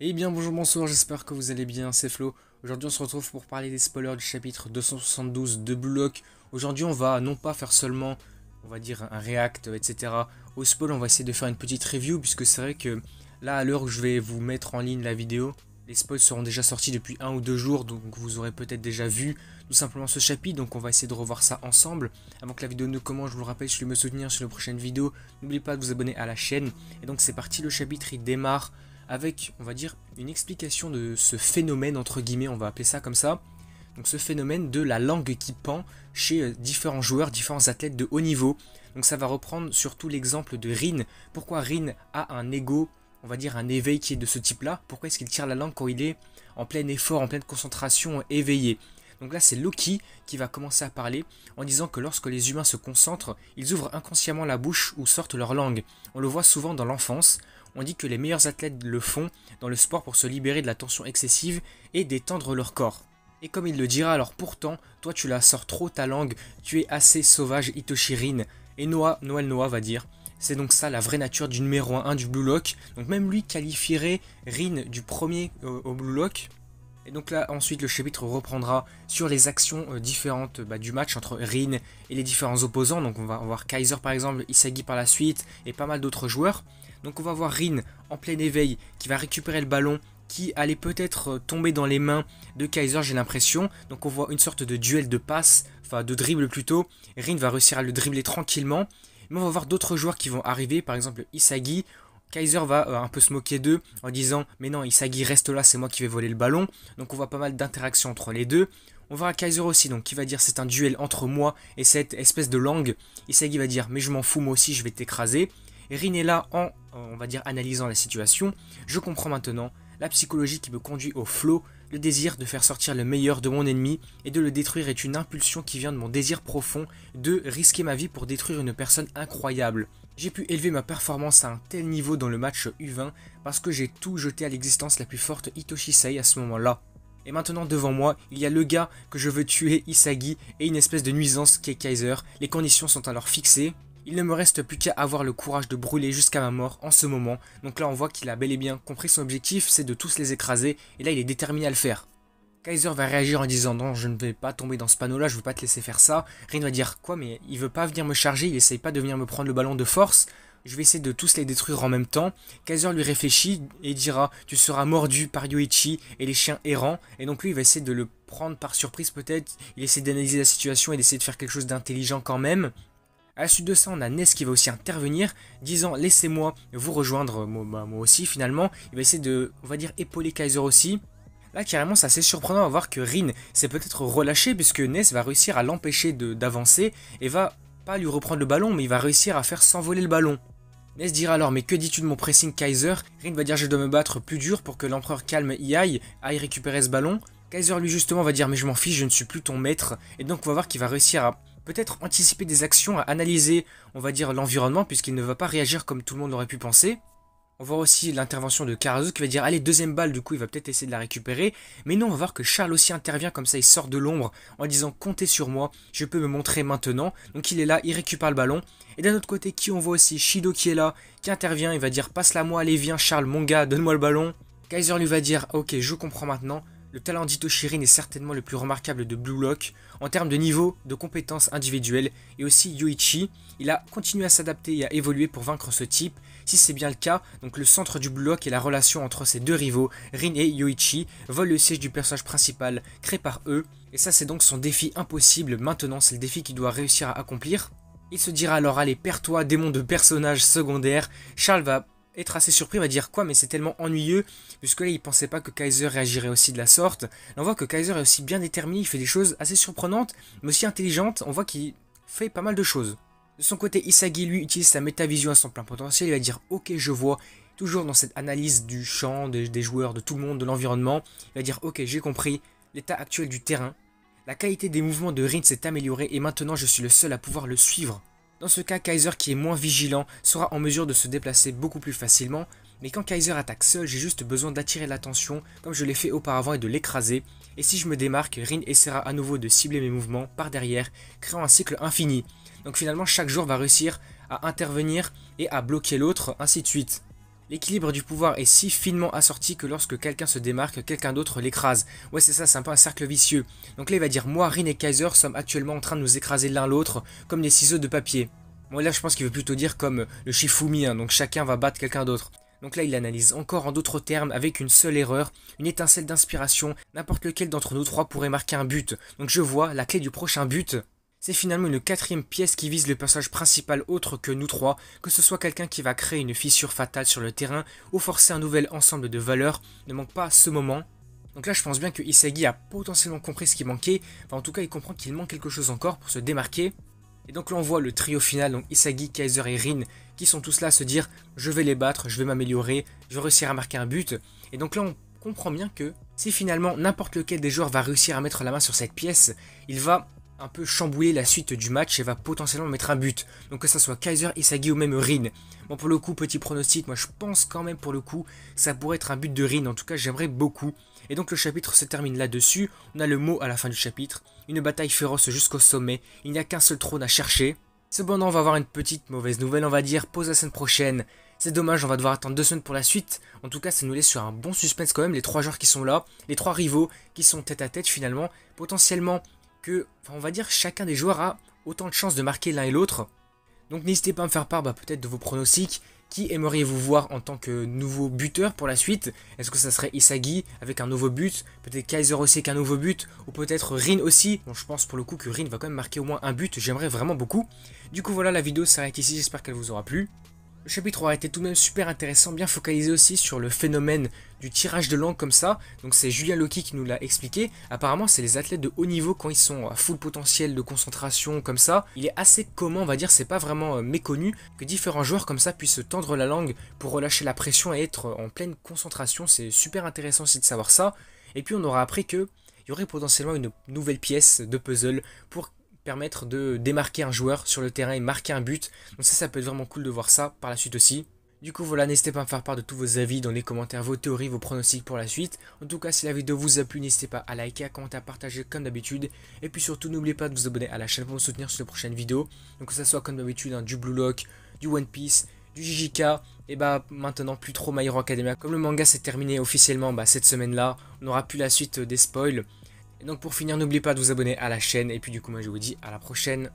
Eh bien bonjour, bonsoir, j'espère que vous allez bien, c'est Flo. Aujourd'hui on se retrouve pour parler des spoilers du chapitre 272 de Blue Lock. Aujourd'hui on va non pas faire seulement, on va dire un react, etc. au spoil, on va essayer de faire une petite review puisque c'est vrai que là à l'heure où je vais vous mettre en ligne la vidéo, les spoils seront déjà sortis depuis 1 ou 2 jours, donc vous aurez peut-être déjà vu tout simplement ce chapitre, donc on va essayer de revoir ça ensemble. Avant que la vidéo ne commence, je vous le rappelle, si vous voulez me soutenir sur les prochaines vidéos, n'oubliez pas de vous abonner à la chaîne. Et donc c'est parti, le chapitre il démarre avec, on va dire, une explication de ce phénomène, entre guillemets, on va appeler ça comme ça. Donc ce phénomène de la langue qui pend chez différents joueurs, différents athlètes de haut niveau. Donc ça va reprendre surtout l'exemple de Rin. Pourquoi Rin a un ego, on va dire un éveil qui est de ce type-là? Pourquoi est-ce qu'il tire la langue quand il est en plein effort, en pleine concentration, éveillé? Donc là c'est Loki qui va commencer à parler en disant que lorsque les humains se concentrent, ils ouvrent inconsciemment la bouche ou sortent leur langue. On le voit souvent dans l'enfance. On dit que les meilleurs athlètes le font dans le sport pour se libérer de la tension excessive et détendre leur corps. Et comme il le dira, alors pourtant, toi tu la sors trop ta langue, tu es assez sauvage Hitoshi Rin. Et Noël Noah va dire, c'est donc ça la vraie nature du numéro 1 du Blue Lock. Donc même lui qualifierait Rin du premier au Blue Lock. Et donc là ensuite le chapitre reprendra sur les actions différentes du match entre Rin et les différents opposants. Donc on va voir Kaiser par exemple, Isagi par la suite et pas mal d'autres joueurs. Donc on va voir Rin en plein éveil qui va récupérer le ballon, qui allait peut-être tomber dans les mains de Kaiser, j'ai l'impression. Donc on voit une sorte de duel de passe, enfin de dribble plutôt. Rin va réussir à le dribbler tranquillement. Mais on va voir d'autres joueurs qui vont arriver, par exemple Isagi. Kaiser va un peu se moquer d'eux en disant « Mais non, Isagi reste là, c'est moi qui vais voler le ballon ». Donc on voit pas mal d'interactions entre les deux. On verra Kaiser aussi, donc qui va dire « C'est un duel entre moi et cette espèce de langue ». Isagi va dire « Mais je m'en fous, moi aussi, je vais t'écraser ». Rin est là en, on va dire, analysant la situation. Je comprends maintenant la psychologie qui me conduit au flow. Le désir de faire sortir le meilleur de mon ennemi et de le détruire est une impulsion qui vient de mon désir profond de risquer ma vie pour détruire une personne incroyable. J'ai pu élever ma performance à un tel niveau dans le match U20 parce que j'ai tout jeté à l'existence la plus forte Hitoshi Sai à ce moment-là. Et maintenant devant moi, il y a le gars que je veux tuer, Isagi, et une espèce de nuisance qui est Kaiser. Les conditions sont alors fixées. Il ne me reste plus qu'à avoir le courage de brûler jusqu'à ma mort en ce moment. Donc là on voit qu'il a bel et bien compris son objectif, c'est de tous les écraser. Et là il est déterminé à le faire. Kaiser va réagir en disant non, je ne vais pas tomber dans ce panneau là, je ne veux pas te laisser faire ça. Rin va dire quoi, mais il veut pas venir me charger, il essaye pas de venir me prendre le ballon de force. Je vais essayer de tous les détruire en même temps. Kaiser lui réfléchit et dira tu seras mordu par Yoichi et les chiens errants. Et donc lui il va essayer de le prendre par surprise peut-être. Il essaie d'analyser la situation et d'essayer de faire quelque chose d'intelligent quand même. À la suite de ça, on a Ness qui va aussi intervenir, disant laissez-moi vous rejoindre, moi aussi finalement. Il va essayer de, on va dire, épauler Kaiser aussi. Là, carrément, c'est assez surprenant à voir que Rin s'est peut-être relâché, puisque Ness va réussir à l'empêcher d'avancer et va pas lui reprendre le ballon, mais il va réussir à faire s'envoler le ballon. Ness dira alors mais que dis-tu de mon pressing Kaiser? Rin va dire je dois me battre plus dur pour que l'empereur calme y aille récupérer ce ballon. Kaiser lui justement va dire mais je m'en fiche, je ne suis plus ton maître. Et donc on va voir qu'il va réussir à peut-être anticiper des actions, à analyser, on va dire, l'environnement, puisqu'il ne va pas réagir comme tout le monde l'aurait pu penser. On voit aussi l'intervention de Karazu qui va dire allez, deuxième balle, du coup il va peut-être essayer de la récupérer. Mais non, on va voir que Charles aussi intervient, comme ça il sort de l'ombre en disant comptez sur moi, je peux me montrer maintenant. Donc il est là, il récupère le ballon. Et d'un autre côté, qui on voit aussi Shido qui est là, qui intervient, il va dire passe-la moi, allez viens Charles, mon gars, donne-moi le ballon. Kaiser lui va dire ok, je comprends maintenant. Le talent d'Hitoshi Rin est certainement le plus remarquable de Blue Lock en termes de niveau, de compétences individuelles, et aussi Yoichi, il a continué à s'adapter et à évoluer pour vaincre ce type. Si c'est bien le cas, donc le centre du Blue Lock et la relation entre ces deux rivaux, Rin et Yoichi, volent le siège du personnage principal créé par eux, et ça c'est donc son défi impossible. Maintenant c'est le défi qu'il doit réussir à accomplir. Il se dira alors allez, perds-toi démon de personnage secondaire. Charles va être assez surpris, va dire quoi mais c'est tellement ennuyeux, puisque là il pensait pas que Kaiser réagirait aussi de la sorte. Là, on voit que Kaiser est aussi bien déterminé, il fait des choses assez surprenantes mais aussi intelligentes, on voit qu'il fait pas mal de choses. De son côté, Isagi lui utilise sa métavision à son plein potentiel, il va dire ok je vois, toujours dans cette analyse du champ, des joueurs, de tout le monde, de l'environnement, il va dire ok j'ai compris l'état actuel du terrain, la qualité des mouvements de Rin s'est améliorée et maintenant je suis le seul à pouvoir le suivre. Dans ce cas, Kaiser qui est moins vigilant sera en mesure de se déplacer beaucoup plus facilement, mais quand Kaiser attaque seul, j'ai juste besoin d'attirer l'attention comme je l'ai fait auparavant et de l'écraser, et si je me démarque, Rin essaiera à nouveau de cibler mes mouvements par derrière, créant un cycle infini. Donc finalement chaque joueur va réussir à intervenir et à bloquer l'autre, ainsi de suite. L'équilibre du pouvoir est si finement assorti que lorsque quelqu'un se démarque, quelqu'un d'autre l'écrase. Ouais, c'est ça, c'est un peu un cercle vicieux. Donc là, il va dire, moi, Rin et Kaiser sommes actuellement en train de nous écraser l'un l'autre comme des ciseaux de papier. Moi, là, je pense qu'il veut plutôt dire comme le Shifumi, hein, donc chacun va battre quelqu'un d'autre. Donc là, il analyse encore en d'autres termes, avec une seule erreur, une étincelle d'inspiration, n'importe lequel d'entre nous trois pourrait marquer un but. Donc je vois, la clé du prochain but, c'est finalement une quatrième pièce qui vise le personnage principal autre que nous trois, que ce soit quelqu'un qui va créer une fissure fatale sur le terrain ou forcer un nouvel ensemble de valeurs, ne manque pas ce moment. Donc là je pense bien que Isagi a potentiellement compris ce qui manquait, enfin en tout cas il comprend qu'il manque quelque chose encore pour se démarquer. Et donc là on voit le trio final, donc Isagi, Kaiser et Rin, qui sont tous là à se dire je vais les battre, je vais m'améliorer, je vais réussir à marquer un but. Et donc là on comprend bien que si finalement n'importe lequel des joueurs va réussir à mettre la main sur cette pièce, il va un peu chambouler la suite du match et va potentiellement mettre un but. Donc que ça soit Kaiser, Isagi ou même Rin. Bon pour le coup, petit pronostic, moi je pense quand même pour le coup, ça pourrait être un but de Rin, en tout cas j'aimerais beaucoup. Et donc le chapitre se termine là-dessus, on a le mot à la fin du chapitre, une bataille féroce jusqu'au sommet, il n'y a qu'un seul trône à chercher. Cependant on va avoir une petite mauvaise nouvelle, on va dire, pause la semaine prochaine. C'est dommage, on va devoir attendre 2 semaines pour la suite. En tout cas ça nous laisse sur un bon suspense quand même, les 3 joueurs qui sont là, les 3 rivaux qui sont tête à tête finalement, potentiellement que, enfin on va dire, chacun des joueurs a autant de chances de marquer l'un et l'autre. Donc n'hésitez pas à me faire part peut-être de vos pronostics. Qui aimeriez-vous voir en tant que nouveau buteur pour la suite? Est-ce que ça serait Isagi avec un nouveau but? Peut-être Kaiser aussi avec un nouveau but? Ou peut-être Rin aussi? Bon, je pense pour le coup que Rin va quand même marquer au moins un but, j'aimerais vraiment beaucoup. Du coup voilà, la vidéo s'arrête ici, j'espère qu'elle vous aura plu. Le chapitre aura été tout de même super intéressant, bien focalisé aussi sur le phénomène du tirage de langue comme ça. Donc c'est Julien Loki qui nous l'a expliqué. Apparemment c'est les athlètes de haut niveau quand ils sont à full potentiel de concentration comme ça. Il est assez commun, on va dire, c'est pas vraiment méconnu que différents joueurs comme ça puissent tendre la langue pour relâcher la pression et être en pleine concentration. C'est super intéressant aussi de savoir ça. Et puis on aura appris qu'il y aurait potentiellement une nouvelle pièce de puzzle pour permettre de démarquer un joueur sur le terrain et marquer un but. Donc ça peut être vraiment cool de voir ça par la suite aussi. Du coup voilà, n'hésitez pas à me faire part de tous vos avis dans les commentaires, vos théories, vos pronostics pour la suite. En tout cas, si la vidéo vous a plu, n'hésitez pas à liker, à commenter, à partager comme d'habitude. Et puis surtout, n'oubliez pas de vous abonner à la chaîne pour me soutenir sur les prochaines vidéos. Donc que ça soit comme d'habitude, du Blue Lock, du One Piece, du JJK, et maintenant plus trop My Hero Academia. Comme le manga s'est terminé officiellement cette semaine-là, on n'aura plus la suite des spoils. Et donc pour finir, n'oubliez pas de vous abonner à la chaîne. Et puis du coup, moi je vous dis à la prochaine.